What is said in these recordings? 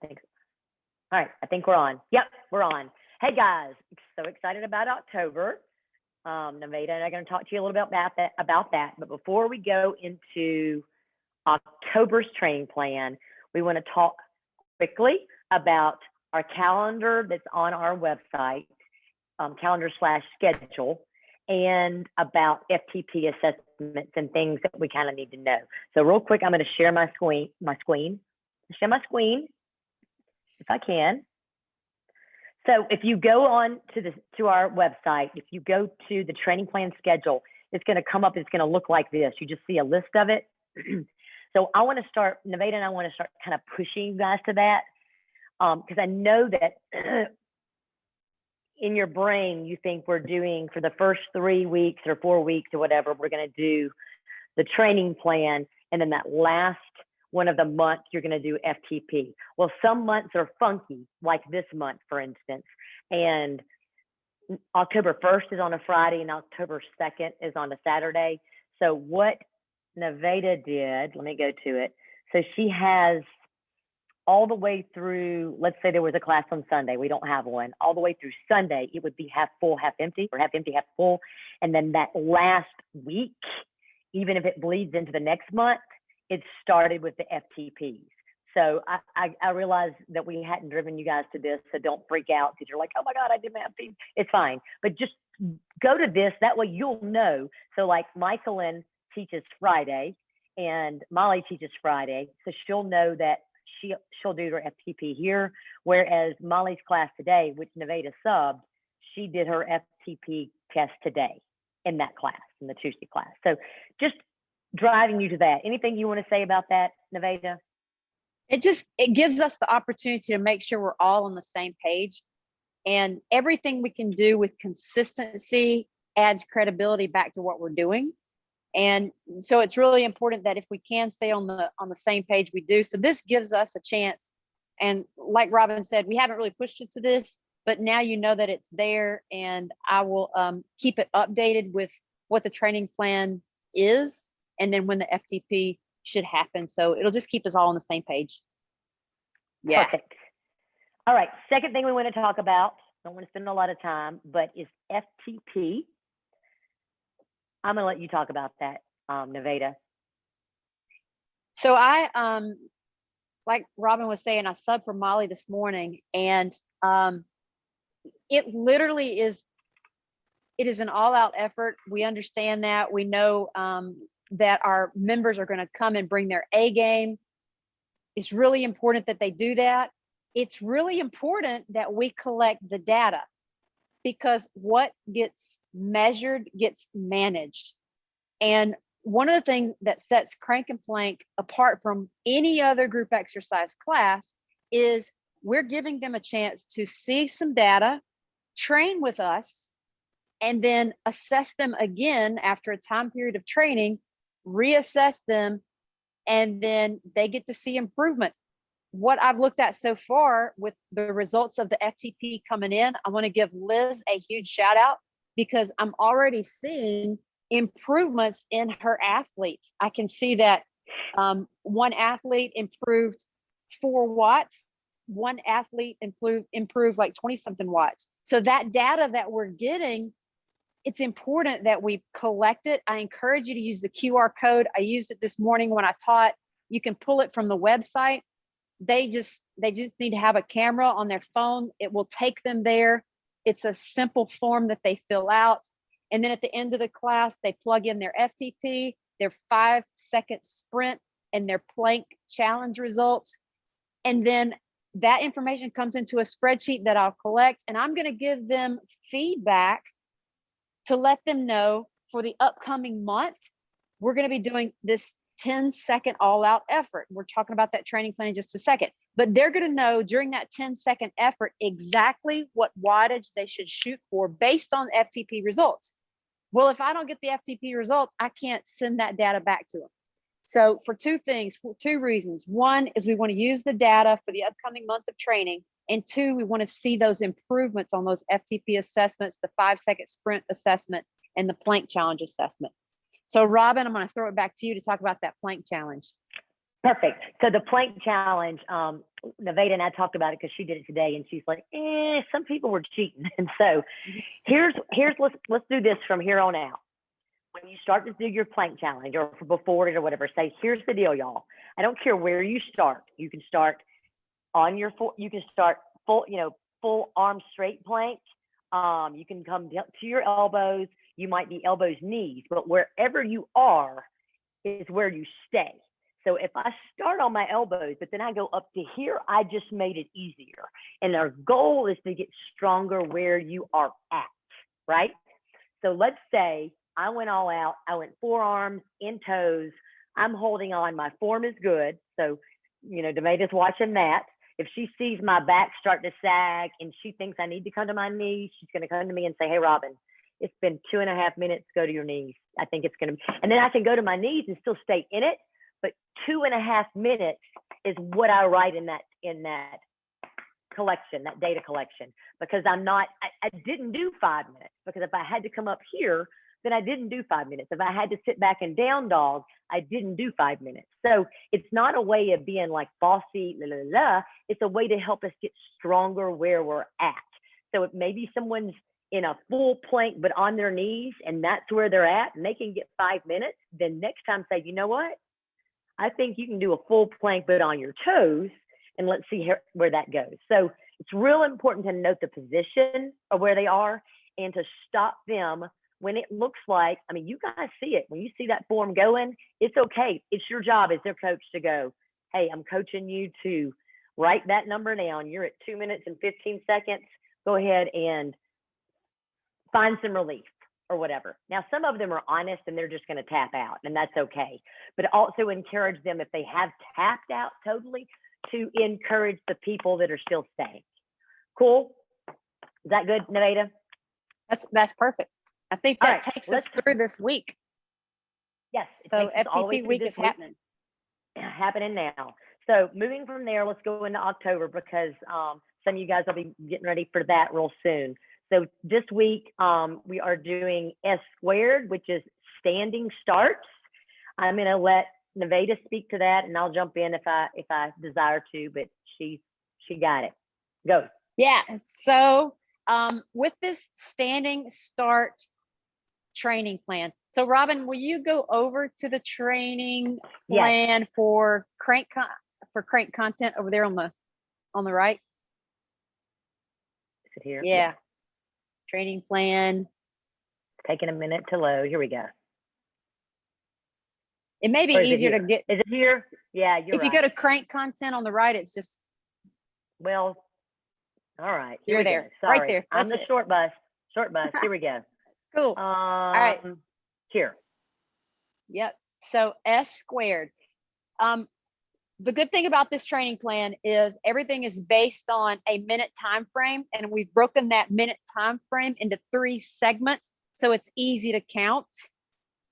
think, all right, I think we're on. Yep, we're on. Hey guys, so excited about October. Nevada and I'm going to talk to you a little bit about that. But before we go into October's training plan, we want to talk quickly about our calendar that's on our website, calendar/schedule, and about FTP assessments and things that we kind of need to know. So real quick, I'm going to share my screen if I can. So if you go on to our website, if you go to the training plan schedule, it's going to come up, it's going to look like this. You just see a list of it. So I want to start, Nevada and I want to start kind of pushing you guys to that, because I know that in your brain, you think we're doing for the first 3 weeks or 4 weeks or whatever, we're going to do the training plan. And then that last one of the month, you're going to do FTP. Well, some months are funky, like this month, for instance. And October 1st is on a Friday and October 2nd is on a Saturday. So what Nevada did, let me go to it. So she has all the way through, let's say there was a class on Sunday, we don't have one, all the way through Sunday, it would be half full, half empty, or half empty, half full. And then that last week, even if it bleeds into the next month, it started with the FTPs. So I realized that we hadn't driven you guys to this, so don't freak out because you're like, oh my God, I did my FTP. It's fine, but just go to this, that way you'll know. So like Michaelin teaches Friday and Molly teaches Friday, so she'll know that she'll do her FTP here, whereas Molly's class today, which Nevada subbed, she did her FTP test today in that class, in the Tuesday class. So just driving you to that. Anything you want to say about that, Nevada? It gives us the opportunity to make sure we're all on the same page, and everything we can do with consistency adds credibility back to what we're doing. And so it's really important that if we can stay on the same page, we do. So this gives us a chance. And like Robin said, we haven't really pushed it to this, but now you know that it's there, and I will keep it updated with what the training plan is, and then when the FTP should happen. So it'll just keep us all on the same page. Yeah. Perfect. All right. Second thing we want to talk about, don't want to spend a lot of time, but is FTP. I'm going to let you talk about that, Nevada. So I, like Robin was saying, I subbed for Molly this morning, and it literally is, it is an all-out effort. We understand that. We know that our members are going to come and bring their A game. It's really important that they do that. It's really important that we collect the data, because what gets measured gets managed. And one of the things that sets Crank and Plank apart from any other group exercise class is we're giving them a chance to see some data, train with us, and then assess them again after a time period of training, reassess them, and then they get to see improvement. What I've looked at so far with the results of the FTP coming in, I want to give Liz a huge shout out, because I'm already seeing improvements in her athletes. I can see that one athlete improved 4 watts, one athlete improved like 20 something watts. So that data that we're getting, it's important that we collect it. I encourage you to use the QR code. I used it this morning when I taught. You can pull it from the website. They just need to have a camera on their phone. It will take them there. It's a simple form that they fill out. And then at the end of the class, they plug in their FTP, their 5-second sprint, and their plank challenge results. And then that information comes into a spreadsheet that I'll collect, and I'm going to give them feedback to let them know for the upcoming month, we're going to be doing this 10-second all-out effort. We're talking about that training plan in just a second, but they're going to know during that 10-second effort exactly what wattage they should shoot for based on FTP results. Well, if I don't get the FTP results, I can't send that data back to them. So for 2 things, for 2 reasons. One is we want to use the data for the upcoming month of training. And 2, we want to see those improvements on those FTP assessments, the 5-second sprint assessment and the plank challenge assessment. So Robin, I'm going to throw it back to you to talk about that plank challenge. Perfect. So the plank challenge, Nevada and I talked about it because she did it today, and she's like, some people were cheating. And so here's let's do this from here on out. When you start to do your plank challenge or before it or whatever, say, here's the deal, y'all. I don't care where you start. You can start on your full, you can start full, full arm straight plank. You can come to your elbows. You might be elbows, knees, but wherever you are is where you stay. So if I start on my elbows, but then I go up to here, I just made it easier. And our goal is to get stronger where you are at, right? So let's say I went all out. I went forearms, in toes. I'm holding on. My form is good. So, Demeda's watching that. If she sees my back start to sag and she thinks I need to come to my knees, she's going to come to me and say, hey, Robin, it's been 2.5 minutes. Go to your knees. I think it's going to, and then I can go to my knees and still stay in it. But 2.5 minutes is what I write in that collection, that data collection, because I didn't do 5 minutes, because if I had to come up here, then I didn't do 5 minutes. If I had to sit back and down dog, I didn't do 5 minutes. So it's not a way of being like bossy, It's a way to help us get stronger where we're at. So if maybe someone's in a full plank, but on their knees, and that's where they're at, and they can get 5 minutes, then next time say, you know what? I think you can do a full plank, but on your toes, and let's see where that goes. So it's real important to note the position of where they are and to stop them when it looks like, you guys see it. When you see that form going, it's okay. It's your job as their coach to go, hey, I'm coaching you to write that number down. You're at 2 minutes and 15 seconds. Go ahead and find some relief or whatever. Now, some of them are honest and they're just going to tap out, and that's okay. But also encourage them, if they have tapped out totally, to encourage the people that are still staying. Cool? Is that good, Nevada? That's perfect. I think that right, takes us through this week. Yes. So FTP week is happening. Happening now. So moving from there, let's go into October, because some of you guys will be getting ready for that real soon. So this week, we are doing S squared, which is standing starts. I'm going to let Nevada speak to that, and I'll jump in if I desire to, but she got it. Go. Yeah. So with this standing start training plan. So Robin, will you go over to the training plan for crank content over there on the right? Is it here? Yeah. Training plan. Taking a minute to load. Here we go. It may be easier to get. Is it here? Yeah, you're right. If you go to crank content on the right, it's just. Well, all right. You're there. Right there. I'm the short bus. Here we go. Cool. All right. Here. Yep. So S squared. The good thing about this training plan is everything is based on a minute time frame, and we've broken that minute time frame into 3 segments, so it's easy to count,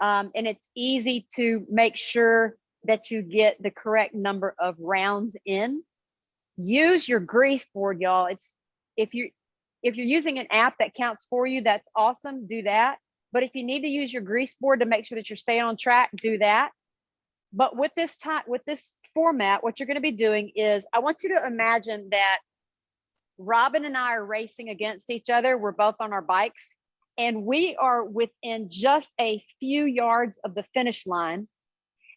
and it's easy to make sure that you get the correct number of rounds in. Use your grease board, y'all. If you're using an app that counts for you, that's awesome. Do that. But if you need to use your grease board to make sure that you're staying on track, do that. But with this format, what you're going to be doing is, I want you to imagine that Robin and I are racing against each other. We're both on our bikes, and we are within just a few yards of the finish line.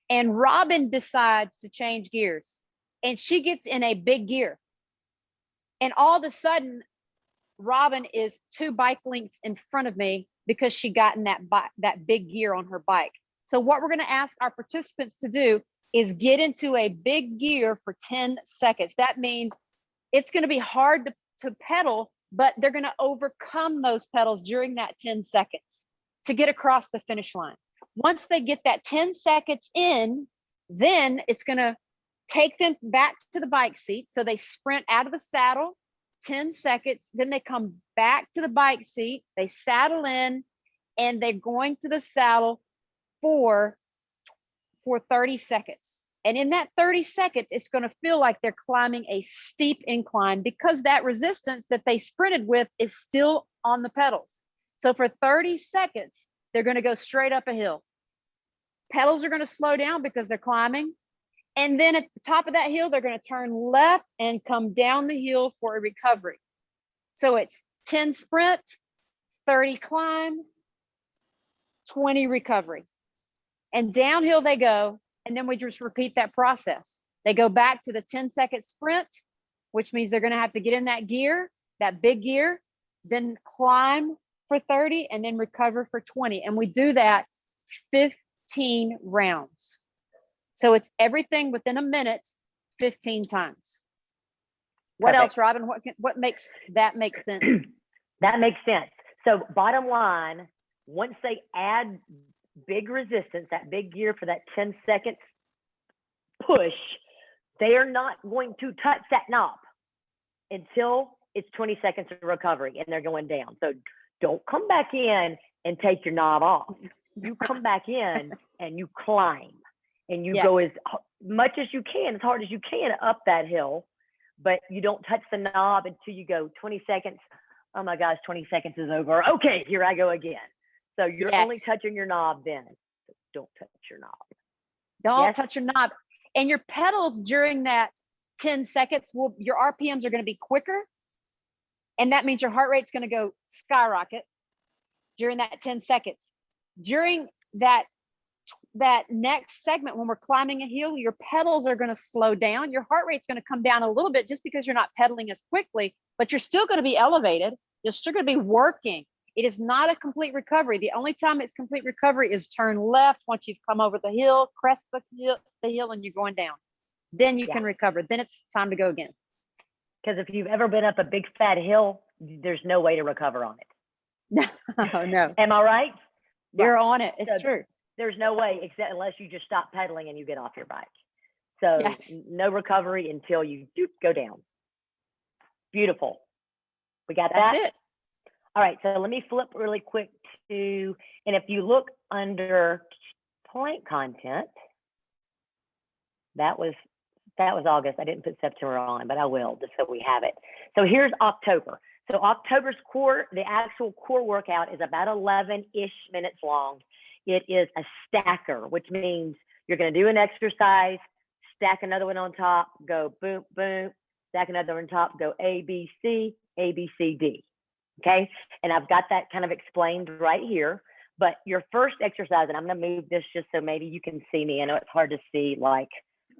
And Robin decides to change gears, and she gets in a big gear. And all of a sudden, Robin is 2 bike lengths in front of me because she got in that big gear on her bike. So what we're going to ask our participants to do is get into a big gear for 10 seconds. That means it's going to be hard to pedal, but they're going to overcome those pedals during that 10 seconds to get across the finish line. Once they get that 10 seconds in, then it's going to take them back to the bike seat. So they sprint out of the saddle, 10 seconds, then they come back to the bike seat, they saddle in, and they're going to the saddle for 30 seconds. And in that 30 seconds, it's going to feel like they're climbing a steep incline, because that resistance that they sprinted with is still on the pedals. So for 30 seconds, they're going to go straight up a hill. Pedals are going to slow down because they're climbing, And then at the top of that hill, they're going to turn left and come down the hill for a recovery. So it's 10 sprint, 30 climb, 20 recovery. And downhill they go. And then we just repeat that process. They go back to the 10-second sprint, which means they're going to have to get in that gear, that big gear, then climb for 30 and then recover for 20. And we do that 15 rounds. So it's everything within a minute, 15 times. What Perfect. else, Robin? What makes that make sense? That makes sense. So bottom line, once they add big resistance, that big gear for that 10 seconds push, they are not going to touch that knob until it's 20 seconds of recovery and they're going down. So don't come back in and take your knob off. You come back in and you climb and you go as much as you can, as hard as you can up that hill, but you don't touch the knob until you go 20 seconds. Oh my gosh, 20 seconds is over. Okay, here I go again. So you're only touching your knob then. Don't touch your knob. Don't touch your knob. And your pedals during that 10 seconds, your RPMs are going to be quicker. And that means your heart rate's going to go skyrocket during that 10 seconds. During that next segment, when we're climbing a hill, your pedals are going to slow down. Your heart rate's going to come down a little bit just because you're not pedaling as quickly, but you're still going to be elevated. You're still going to be working. It is not a complete recovery. The only time it's complete recovery is turn left once you've come over the hill, crest the hill, and you're going down. Then you can recover. Then it's time to go again. Because if you've ever been up a big fat hill, there's no way to recover on it. No. Am I right? You're on it. It's true. There's no way except unless you just stop pedaling and you get off your bike. So no recovery until you go down. Beautiful. We got that? That's it. All right, so let me flip really quick to, and if you look under plank content, that was August. I didn't put September on, but I will just so we have it. So here's October. So October's core, the actual core workout is about 11-ish minutes long. It is a stacker, which means you're going to do an exercise, stack another one on top, go boom, boom, stack another one on top, go A, B, C, D. Okay. And I've got that kind of explained right here. But your first exercise, and I'm going to move this just so maybe you can see me. I know it's hard to see like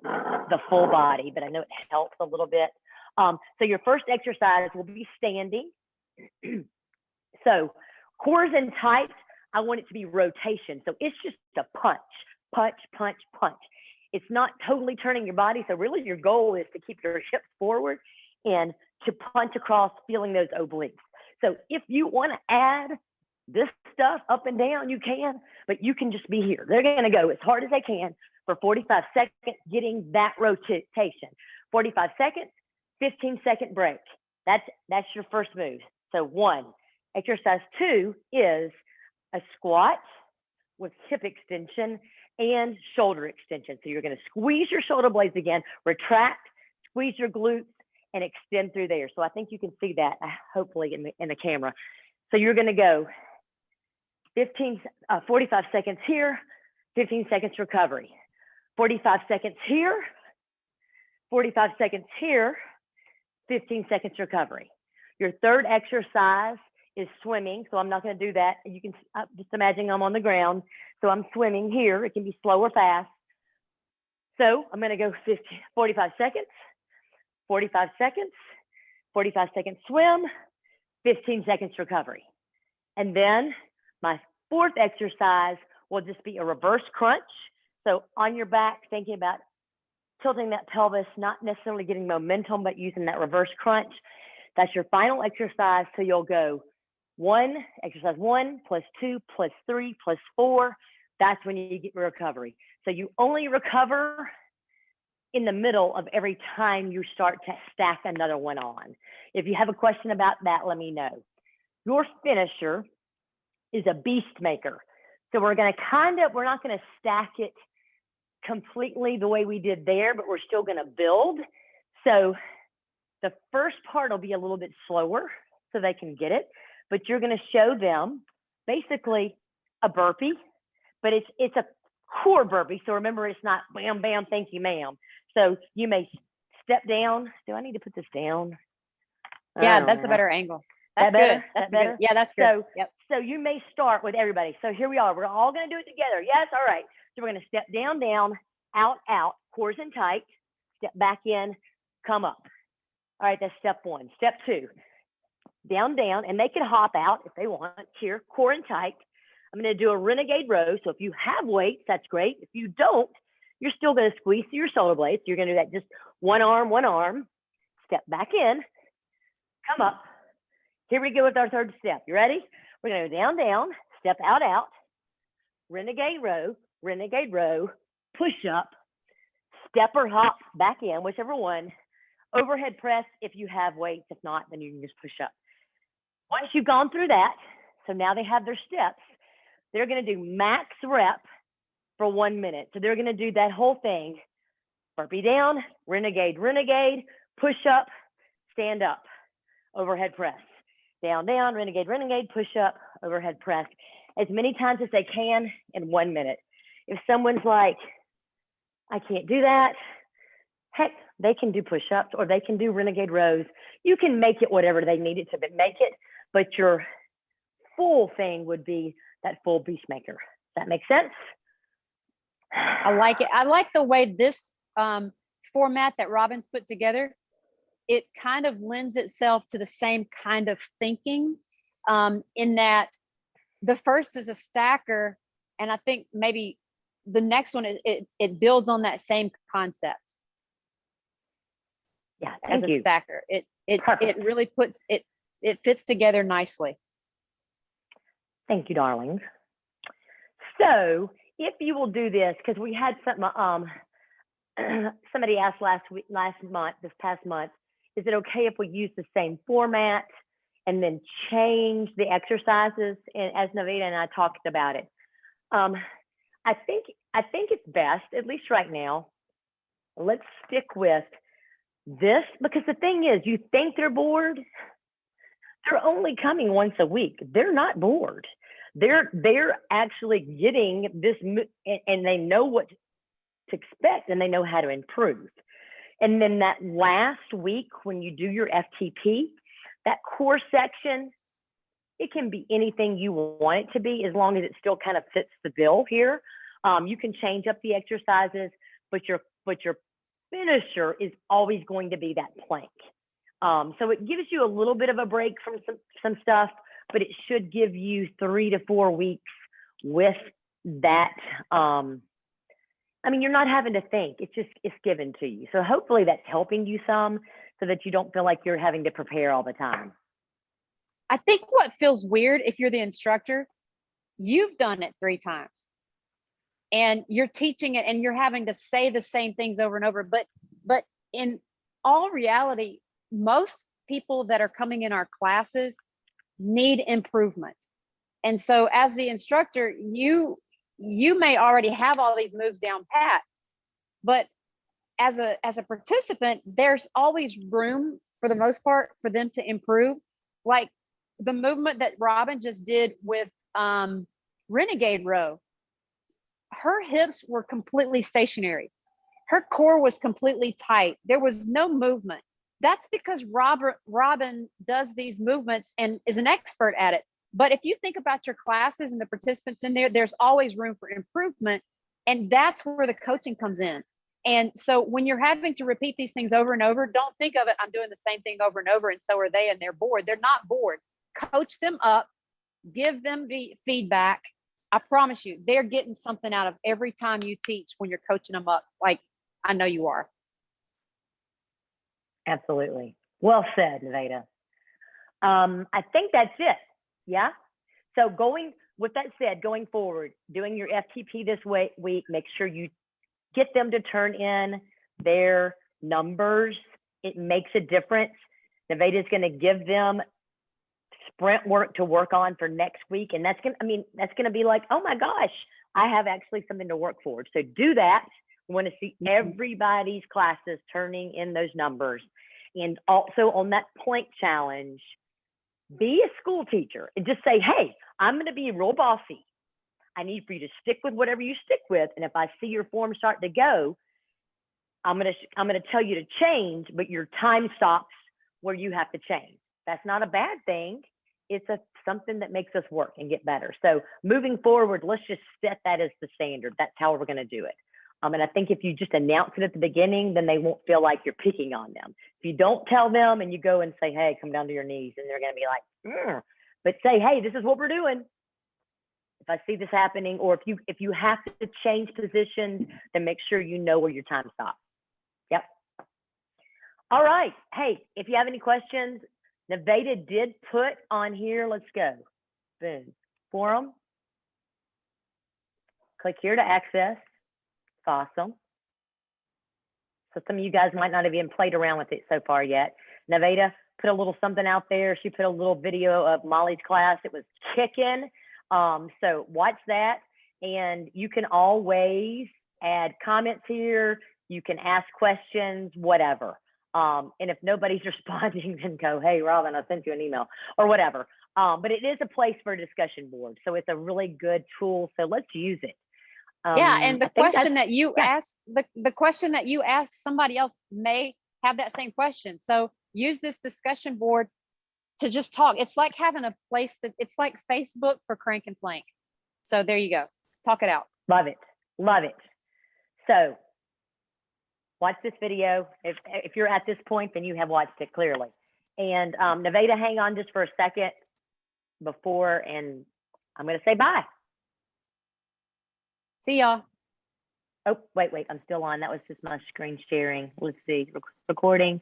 the full body, but I know it helps a little bit. So your first exercise will be standing. So cores and types, I want it to be rotation. So it's just a punch, punch, punch, punch. It's not totally turning your body. So really your goal is to keep your hips forward and to punch across, feeling those obliques. So if you want to add this stuff up and down, you can, but you can just be here. They're going to go as hard as they can for 45 seconds, getting that rotation. 45 seconds, 15-second break. That's your first move. So 1. Exercise 2 is a squat with hip extension and shoulder extension. So you're going to squeeze your shoulder blades again, retract, squeeze your glutes, and extend through there. So I think you can see that hopefully in the camera. So you're going to go 45 seconds here, 15 seconds recovery, 45 seconds here, 45 seconds here, 15 seconds recovery. Your third exercise is swimming. So I'm not going to do that. You can just imagine I'm on the ground. So I'm swimming here. It can be slow or fast. So I'm going to go 45 seconds, 45 seconds, 45 seconds swim, 15 seconds recovery. And then my fourth exercise will just be a reverse crunch. So on your back, thinking about tilting that pelvis, not necessarily getting momentum, but using that reverse crunch. That's your final exercise. So you'll go exercise 1 plus 2 plus 3 plus 4. That's when you get recovery. So you only recover in the middle of every time you start to stack another one on. If you have a question about that, let me know. Your finisher is a beast maker. So we're not going to stack it completely the way we did there, but we're still going to build. So the first part will be a little bit slower so they can get it, but you're going to show them basically a burpee, but it's a core burpee. So remember, it's not bam, bam, thank you, ma'am. So you may step down. Do I need to put this down? I Yeah, don't that's a know. better angle. That's That good. better? That's That a good. better? Yeah, that's good. So, Yep. so you may start with everybody. So here we are. We're all going to do it together. Yes? All right. So we're going to step down, down, out, out, cores in tight, step back in, come up. All right, that's step one. Step two, down, down, and they can hop out if they want. Here, core in tight. I'm going to do a renegade row. So if you have weights, that's great. If you don't, you're still going to squeeze through your shoulder blades. You're going to do that just one arm, step back in, come up. Here we go with our third step. You ready? We're going to go down, down, step out, out, renegade row, push up, step or hop back in, whichever one, overhead press if you have weights. If not, then you can just push up. Once you've gone through that, so now they have their steps, they're going to do max rep for 1 minute. So they're going to do that whole thing. Burpee down, renegade, push up, stand up, overhead press. Down, down, renegade, push up, overhead press. As many times as they can in 1 minute. If someone's like, I can't do that, heck, they can do push-ups or they can do renegade rows. You can make it whatever they need it to make it, but your full thing would be that full Beastmaker. Does that make sense? I like it. I like the way this format that Robin's put together. It kind of lends itself to the same kind of thinking in that the first is a stacker, and I think maybe the next one it builds on that same concept. Yeah, as a stacker. It really puts it fits together nicely. Thank you, darlings. So if you will do this, because we had some somebody asked this past month, is it okay if we use the same format and then change the exercises? And as Navita and I talked about it, I think it's best, at least right now, let's stick with this, because the thing is, you think they're bored, they're only coming once a week. They're not bored. They're actually getting this, and they know what to expect, and they know how to improve. And then that last week, when you do your FTP, that core section, it can be anything you want it to be, as long as it still kind of fits the bill here. You can change up the exercises, but your finisher is always going to be that plank. So it gives you a little bit of a break from some stuff, but it should give you 3 to 4 weeks with that. I mean, you're not having to think, it's given to you. So hopefully that's helping you some, so that you don't feel like you're having to prepare all the time. I think what feels weird, if you're the instructor, you've done it 3 times and you're teaching it and you're having to say the same things over and over. But in all reality, most people that are coming in our classes need improvement. And so as the instructor, you may already have all these moves down pat, but as a participant, there's always room, for the most part, for them to improve. Like the movement that Robin just did with renegade row, her hips were completely stationary. Her core was completely tight. There was no movement. That's because Robin does these movements and is an expert at it. But if you think about your classes and the participants in there, there's always room for improvement. And that's where the coaching comes in. And so when you're having to repeat these things over and over, don't think of it, I'm doing the same thing over and over, and so are they, and they're bored. They're not bored. Coach them up, give them the feedback. I promise you, they're getting something out of every time you teach when you're coaching them up. Like, I know you are. Absolutely. Well said, Nevada. I think that's it. Yeah. So with that said, going forward, doing your FTP this week, make sure you get them to turn in their numbers. It makes a difference. Nevada is going to give them sprint work to work on for next week. And that's going to be like, oh my gosh, I have actually something to work for. So do that. We want to see everybody's classes turning in those numbers. And also on that point challenge, be a school teacher and just say, hey, I'm going to be real bossy. I need for you to stick with whatever you stick with. And if I see your form start to go, I'm gonna tell you to change, but your time stops where you have to change. That's not a bad thing. It's something that makes us work and get better. So moving forward, let's just set that as the standard. That's how we're going to do it. And I think if you just announce it at the beginning, then they won't feel like you're picking on them. If you don't tell them and you go and say, hey, come down to your knees, and they're going to be like, but say, hey, this is what we're doing. If I see this happening, or if you have to change positions, then make sure you know where your time stops. Yep. All right. Hey, if you have any questions, Nevada did put on here, let's go, boom, forum. Click here to access. It's awesome. So some of you guys might not have even played around with it so far yet. Nevada put a little something out there. She put a little video of Molly's class. It was kicking. So watch that. And you can always add comments here. You can ask questions, whatever. And if nobody's responding, then go, hey, Robin, I sent you an email or whatever. But it is a place for a discussion board. So it's a really good tool. So let's use it. Yeah, and the question that you asked, the question that you asked, somebody else may have that same question. So use this discussion board to just talk. It's like having a place to, it's like Facebook for Crank and Plank. So there you go. Talk it out. Love it. Love it. So watch this video. If you're at this point, then you have watched it clearly. And Nevada, hang on just for a second before, and I'm going to say bye. See y'all. Oh, wait, I'm still on. That was just my screen sharing. Let's see, recording.